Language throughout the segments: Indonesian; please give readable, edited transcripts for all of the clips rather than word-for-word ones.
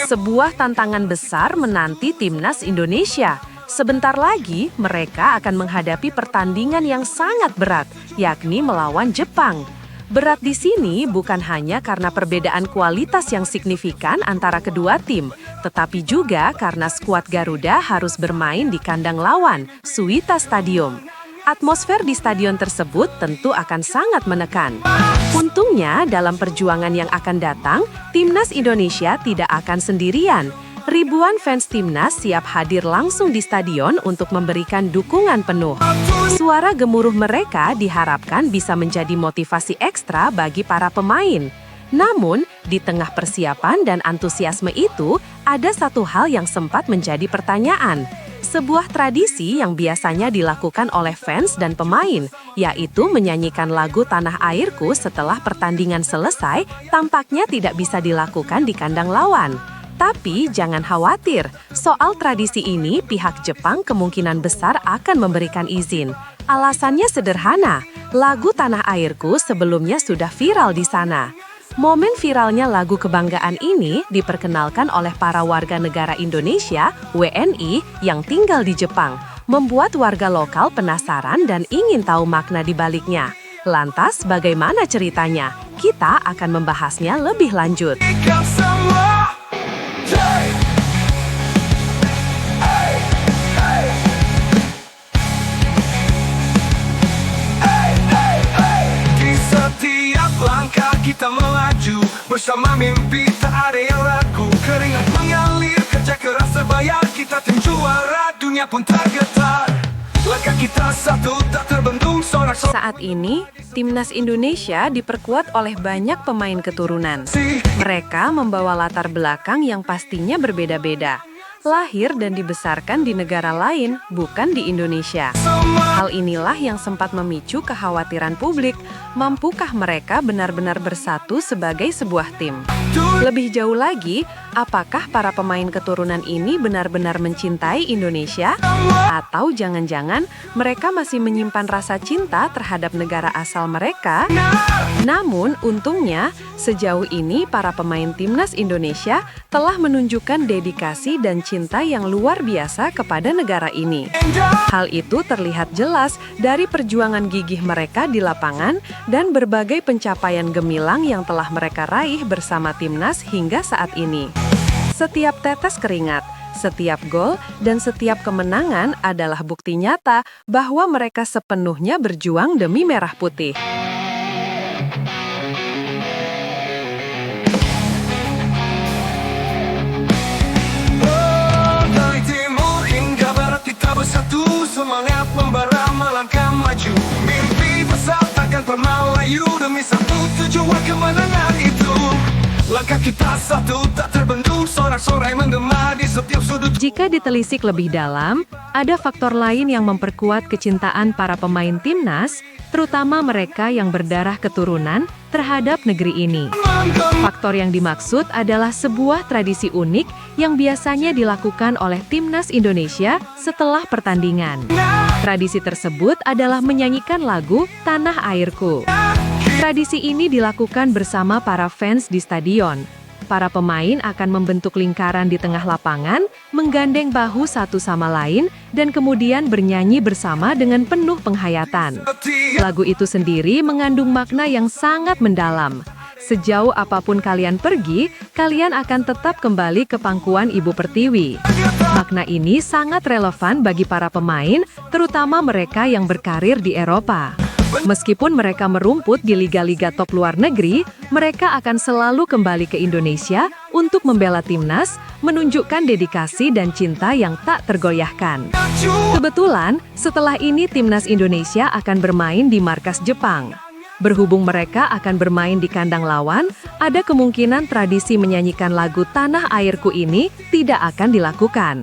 Sebuah tantangan besar menanti timnas Indonesia. Sebentar lagi, mereka akan menghadapi pertandingan yang sangat berat, yakni melawan Jepang. Berat di sini bukan hanya karena perbedaan kualitas yang signifikan antara kedua tim, tetapi juga karena skuad Garuda harus bermain di kandang lawan, Suwita Stadium. Atmosfer di stadion tersebut tentu akan sangat menekan. Untungnya, dalam perjuangan yang akan datang, timnas Indonesia tidak akan sendirian. Ribuan fans timnas siap hadir langsung di stadion untuk memberikan dukungan penuh. Suara gemuruh mereka diharapkan bisa menjadi motivasi ekstra bagi para pemain. Namun, di tengah persiapan dan antusiasme itu, ada satu hal yang sempat menjadi pertanyaan. Sebuah tradisi yang biasanya dilakukan oleh fans dan pemain, yaitu menyanyikan lagu Tanah Airku setelah pertandingan selesai, tampaknya tidak bisa dilakukan di kandang lawan. Tapi jangan khawatir, soal tradisi ini pihak Jepang kemungkinan besar akan memberikan izin. Alasannya sederhana, lagu Tanah Airku sebelumnya sudah viral di sana. Momen viralnya lagu kebanggaan ini diperkenalkan oleh para warga negara Indonesia, WNI, yang tinggal di Jepang, membuat warga lokal penasaran dan ingin tahu makna di baliknya. Lantas, bagaimana ceritanya? Kita akan membahasnya lebih lanjut. Kita melaju bersama mimpi, tak ada yang ragu. Keringat mengalir, kerja keras terbayar. Kita tim juara, dunia pun tergetar. Langkah kita satu, tak terbendung sorak-sorak. Saat ini, timnas Indonesia diperkuat oleh banyak pemain keturunan. Mereka membawa latar belakang yang pastinya berbeda-beda. Lahir dan dibesarkan di negara lain, bukan di Indonesia. Hal inilah yang sempat memicu kekhawatiran publik, mampukah mereka benar-benar bersatu sebagai sebuah tim? Lebih jauh lagi, apakah para pemain keturunan ini benar-benar mencintai Indonesia? Atau jangan-jangan mereka masih menyimpan rasa cinta terhadap negara asal mereka? Namun, untungnya, sejauh ini para pemain timnas Indonesia telah menunjukkan dedikasi dan cinta yang luar biasa kepada negara ini. Hal itu terlihat jelas dari perjuangan gigih mereka di lapangan dan berbagai pencapaian gemilang yang telah mereka raih bersama timnas hingga saat ini. Setiap tetes keringat, setiap gol, dan setiap kemenangan adalah bukti nyata bahwa mereka sepenuhnya berjuang demi merah putih. Bersatu, semangat membara melangkah maju. Mimpi besar takkan pernah layu demi satu tujuan kemenangan itu. Langkah kita satu, tak terbendung sorak-sorai menggema di setiap sudut. Jika ditelisik lebih dalam, ada faktor lain yang memperkuat kecintaan para pemain timnas, terutama mereka yang berdarah keturunan, terhadap negeri ini. Faktor yang dimaksud adalah sebuah tradisi unik yang biasanya dilakukan oleh timnas Indonesia setelah pertandingan. Tradisi tersebut adalah menyanyikan lagu Tanah Airku. Tradisi ini dilakukan bersama para fans di stadion. Para pemain akan membentuk lingkaran di tengah lapangan, menggandeng bahu satu sama lain, dan kemudian bernyanyi bersama dengan penuh penghayatan. Lagu itu sendiri mengandung makna yang sangat mendalam. Sejauh apapun kalian pergi, kalian akan tetap kembali ke pangkuan Ibu Pertiwi. Makna ini sangat relevan bagi para pemain, terutama mereka yang berkarir di Eropa. Meskipun mereka merumput di liga-liga top luar negeri, mereka akan selalu kembali ke Indonesia untuk membela timnas, menunjukkan dedikasi dan cinta yang tak tergoyahkan. Kebetulan, setelah ini timnas Indonesia akan bermain di markas Jepang. Berhubung mereka akan bermain di kandang lawan, ada kemungkinan tradisi menyanyikan lagu Tanah Airku ini tidak akan dilakukan.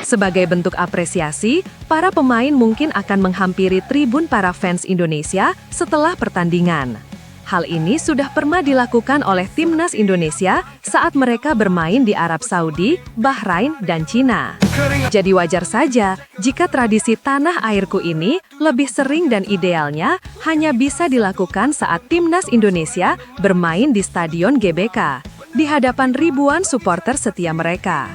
Sebagai bentuk apresiasi, para pemain mungkin akan menghampiri tribun para fans Indonesia setelah pertandingan. Hal ini sudah pernah dilakukan oleh timnas Indonesia saat mereka bermain di Arab Saudi, Bahrain, dan Cina. Jadi wajar saja jika tradisi tanah airku ini lebih sering dan idealnya hanya bisa dilakukan saat timnas Indonesia bermain di Stadion GBK, di hadapan ribuan supporter setia mereka.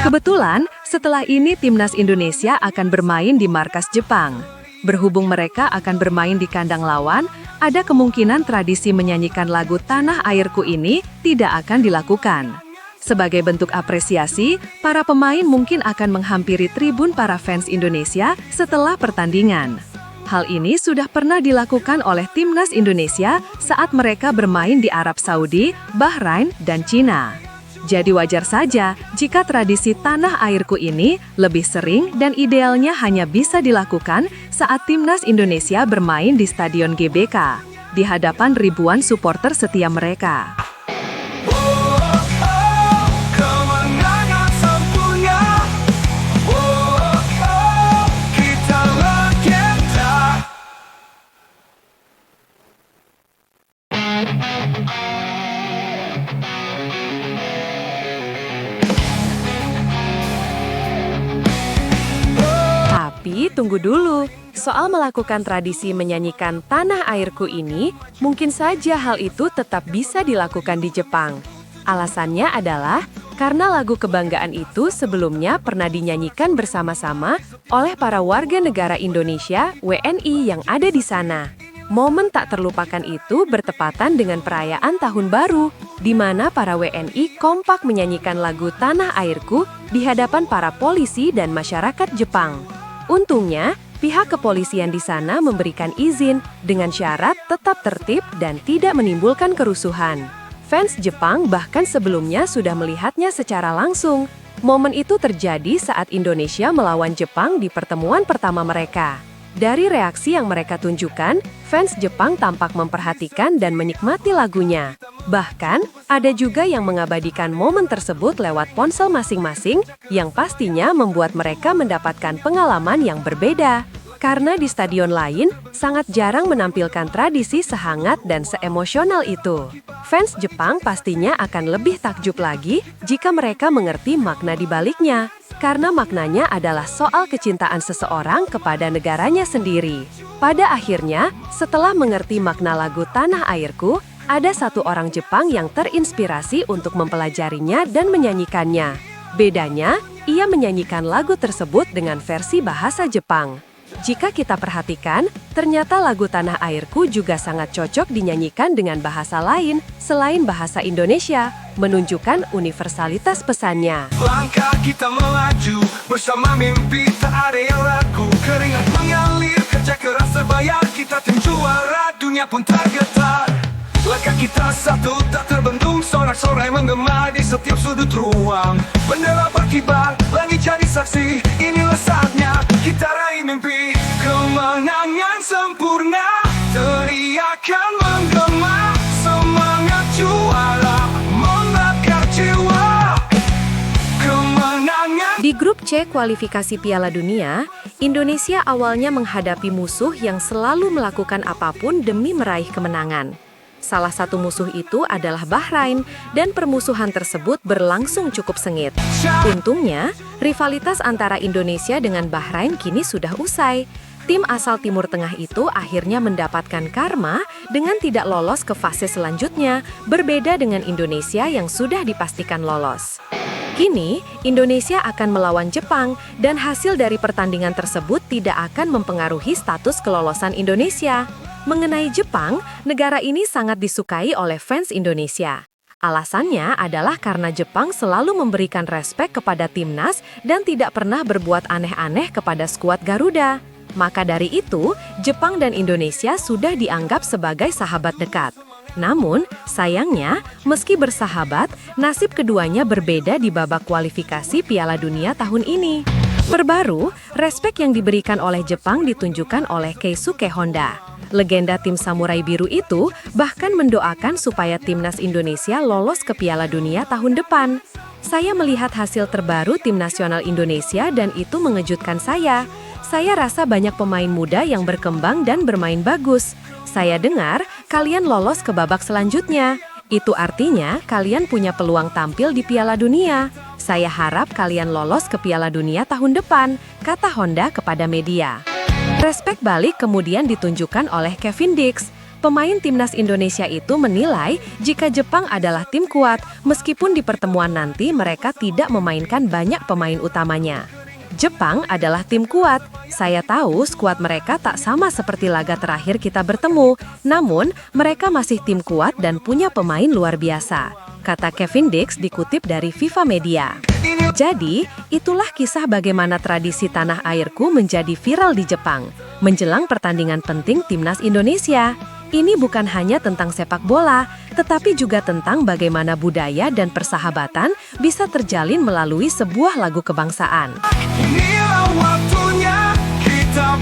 Kebetulan, setelah ini timnas Indonesia akan bermain di markas Jepang. Berhubung mereka akan bermain di kandang lawan, ada kemungkinan tradisi menyanyikan lagu Tanah Airku ini tidak akan dilakukan. Sebagai bentuk apresiasi, para pemain mungkin akan menghampiri tribun para fans Indonesia setelah pertandingan. Hal ini sudah pernah dilakukan oleh timnas Indonesia saat mereka bermain di Arab Saudi, Bahrain, dan Cina. Jadi wajar saja jika tradisi tanah airku ini lebih sering dan idealnya hanya bisa dilakukan saat timnas Indonesia bermain di Stadion GBK, di hadapan ribuan supporter setia mereka. Kemenangan sempurna. Kita legenda. Tapi tunggu dulu, soal melakukan tradisi menyanyikan tanah airku ini, mungkin saja hal itu tetap bisa dilakukan di Jepang. Alasannya adalah karena lagu kebanggaan itu sebelumnya pernah dinyanyikan bersama-sama oleh para warga negara Indonesia WNI yang ada di sana. Momen tak terlupakan itu bertepatan dengan perayaan Tahun Baru, di mana para WNI kompak menyanyikan lagu Tanah Airku di hadapan para polisi dan masyarakat Jepang. Untungnya, pihak kepolisian di sana memberikan izin dengan syarat tetap tertib dan tidak menimbulkan kerusuhan. Fans Jepang bahkan sebelumnya sudah melihatnya secara langsung. Momen itu terjadi saat Indonesia melawan Jepang di pertemuan pertama mereka. Dari reaksi yang mereka tunjukkan, fans Jepang tampak memperhatikan dan menikmati lagunya. Bahkan, ada juga yang mengabadikan momen tersebut lewat ponsel masing-masing, yang pastinya membuat mereka mendapatkan pengalaman yang berbeda. Karena di stadion lain, sangat jarang menampilkan tradisi sehangat dan seemosional itu. Fans Jepang pastinya akan lebih takjub lagi jika mereka mengerti makna di baliknya. Karena maknanya adalah soal kecintaan seseorang kepada negaranya sendiri. Pada akhirnya, setelah mengerti makna lagu Tanah Airku, ada satu orang Jepang yang terinspirasi untuk mempelajarinya dan menyanyikannya. Bedanya, ia menyanyikan lagu tersebut dengan versi bahasa Jepang. Jika kita perhatikan, ternyata lagu Tanah Airku juga sangat cocok dinyanyikan dengan bahasa lain selain bahasa Indonesia, menunjukkan universalitas pesannya. Langkah kita melaju, bersama mimpi tak ada yang ragu. Keringat mengalir, kerja keras terbayar. Kita tim juara, dunia pun tergetar. Langkah kita satu, tak terbendung. Sorak-sorai menggema di setiap sudut ruang. Bendera berkibar, langit jadi saksi. Inilah saatnya, kita raih mimpi. Kemenangan sempurna, teriakan menggema. Semangat juara, membakar jiwa. Kemenangan. Di grup C kualifikasi Piala Dunia, Indonesia awalnya menghadapi musuh yang selalu melakukan apapun demi meraih kemenangan. Salah satu musuh itu adalah Bahrain, dan permusuhan tersebut berlangsung cukup sengit. Untungnya, rivalitas antara Indonesia dengan Bahrain kini sudah usai. Tim asal Timur Tengah itu akhirnya mendapatkan karma dengan tidak lolos ke fase selanjutnya, berbeda dengan Indonesia yang sudah dipastikan lolos. Kini, Indonesia akan melawan Jepang, dan hasil dari pertandingan tersebut tidak akan mempengaruhi status kelolosan Indonesia. Mengenai Jepang, negara ini sangat disukai oleh fans Indonesia. Alasannya adalah karena Jepang selalu memberikan respek kepada timnas dan tidak pernah berbuat aneh-aneh kepada skuad Garuda. Maka dari itu, Jepang dan Indonesia sudah dianggap sebagai sahabat dekat. Namun, sayangnya, meski bersahabat, nasib keduanya berbeda di babak kualifikasi Piala Dunia tahun ini. Terbaru, respek yang diberikan oleh Jepang ditunjukkan oleh Keisuke Honda. Legenda tim Samurai Biru itu bahkan mendoakan supaya timnas Indonesia lolos ke Piala Dunia tahun depan. Saya melihat hasil terbaru tim nasional Indonesia dan itu mengejutkan saya. Saya rasa banyak pemain muda yang berkembang dan bermain bagus. Saya dengar kalian lolos ke babak selanjutnya. Itu artinya kalian punya peluang tampil di Piala Dunia. Saya harap kalian lolos ke Piala Dunia tahun depan, kata Honda kepada media. Respek balik kemudian ditunjukkan oleh Kevin Dix. Pemain timnas Indonesia itu menilai jika Jepang adalah tim kuat, meskipun di pertemuan nanti mereka tidak memainkan banyak pemain utamanya. Jepang adalah tim kuat. Saya tahu skuad mereka tak sama seperti laga terakhir kita bertemu, namun mereka masih tim kuat dan punya pemain luar biasa, kata Kevin Dix dikutip dari FIFA Media. Jadi, itulah kisah bagaimana tradisi tanah airku menjadi viral di Jepang, menjelang pertandingan penting timnas Indonesia. Ini bukan hanya tentang sepak bola, tetapi juga tentang bagaimana budaya dan persahabatan bisa terjalin melalui sebuah lagu kebangsaan. Inilah waktunya kita